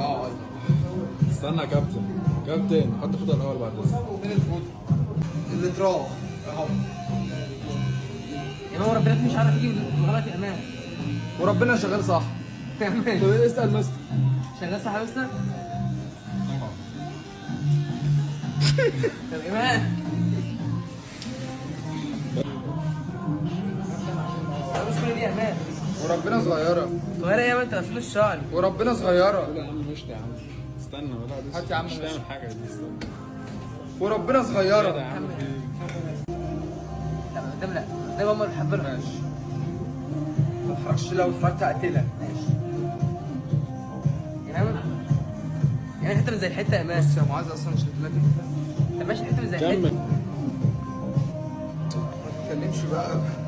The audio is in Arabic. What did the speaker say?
اه استنى يا كابتن. كابتن حط فوطه الاول بعد اذنك. فين الفوطه؟ اللي اتراح اهو. يا ماما ربنا مش عارف يجيب غلط يا امان. وربنا شغال صح. يا امان طب اسال مستر. شغال صح يا مستر؟ طب ايمان مش كل دي يا امان. وربنا صغيره. صغيره يا امان، انت اصل الشعر. وربنا صغيره. لا يا عم مشت يا عم. استنى ولا هات يا عم مش مشت. تعمل حاجه دي. استنى وربنا كده يا صغيره. عم. لا قدام لا قدام ماما بحب ماشي. ما تتحركش، لو اتحركت هقتلك. ماشي يا امان. يعني حته مش زي الحته يا امان. بص يا معاذ اصلا مش هقتلك. طب ماشي حته مش زي كمل. الحته. ما تتكلمش بقى.